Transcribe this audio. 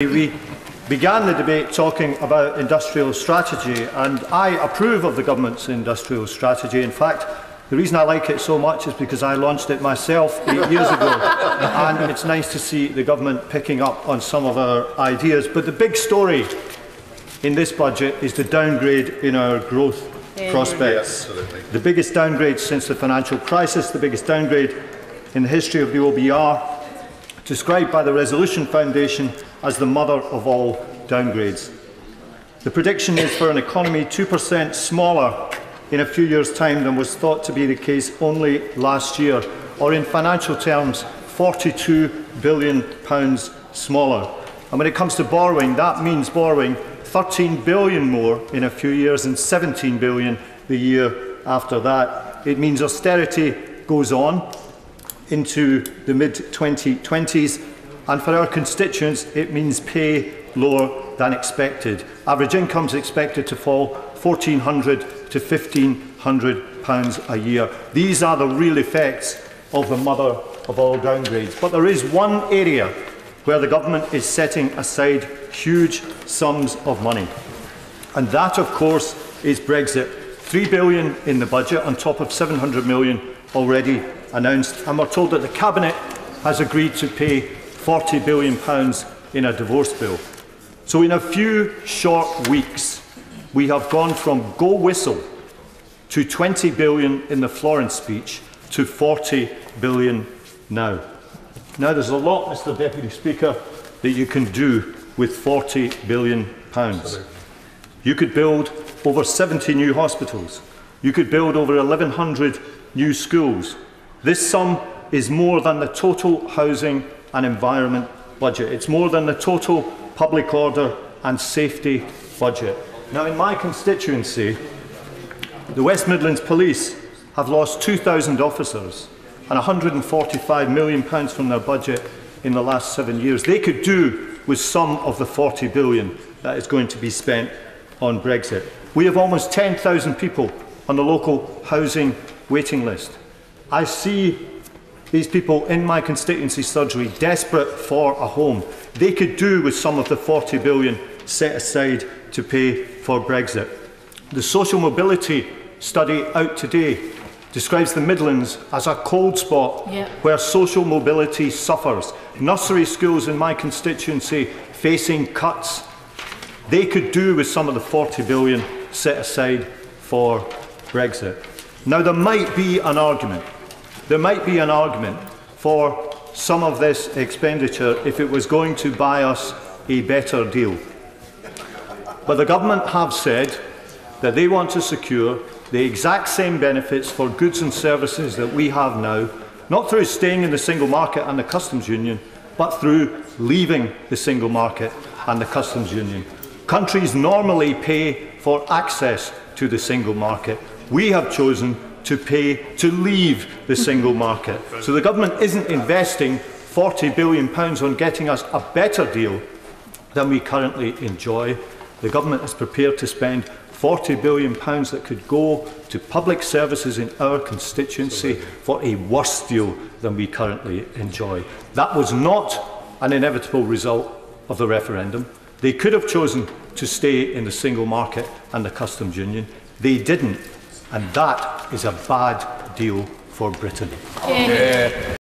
We began the debate talking about industrial strategy, and I approve of the government's industrial strategy. In fact, the reason I like it so much is because I launched it myself 8 years ago, and it's nice to see the government picking up on some of our ideas. But the big story in this budget is the downgrade in our growth prospects. The biggest downgrade since the financial crisis, the biggest downgrade in the history of the OBR, described by the Resolution Foundation as the mother of all downgrades. The prediction is for an economy 2% smaller in a few years' time than was thought to be the case only last year, or in financial terms, £42 billion smaller. And when it comes to borrowing, that means borrowing £13 billion more in a few years and £17 billion the year after that. It means austerity goes on into the mid-2020s, and for our constituents it means pay lower than expected. Average income is expected to fall £1,400 to £1,500 a year. These are the real effects of the mother of all downgrades. But there is one area where the government is setting aside huge sums of money, and that, of course, is Brexit. £3 billion in the budget on top of £700 million already announced, and we're told that the Cabinet has agreed to pay £40 billion in a divorce bill. So in a few short weeks, we have gone from go whistle to £20 billion in the Florence speech to £40 billion now. Now, there's a lot, Mr. Deputy Speaker, that you can do with £40 billion. You could build over 70 new hospitals. You could build over 1,100 new schools. This sum is more than the total housing and environment budget. It's more than the total public order and safety budget. Now, in my constituency, the West Midlands Police have lost 2,000 officers and £145 million from their budget in the last 7 years. They could do with some of the £40 billion that is going to be spent on Brexit. We have almost 10,000 people on the local housing waiting list. I see these people in my constituency surgery desperate for a home. They could do with some of the £40 billion set aside to pay for Brexit. The social mobility study out today describes the Midlands as a cold spot where social mobility suffers. Nursery schools in my constituency facing cuts. They could do with some of the £40 billion set aside for Brexit. Now, there might be an argument for some of this expenditure if it was going to buy us a better deal. But the government have said that they want to secure the exact same benefits for goods and services that we have now, not through staying in the single market and the customs union, but through leaving the single market and the customs union. Countries normally pay for access to the single market. We have chosen to pay to leave the single market. So the government isn't investing £40 billion on getting us a better deal than we currently enjoy. The government is prepared to spend £40 billion that could go to public services in our constituency for a worse deal than we currently enjoy. That was not an inevitable result of the referendum. They could have chosen to stay in the single market and the customs union. They didn't, and that is a bad deal for Britain.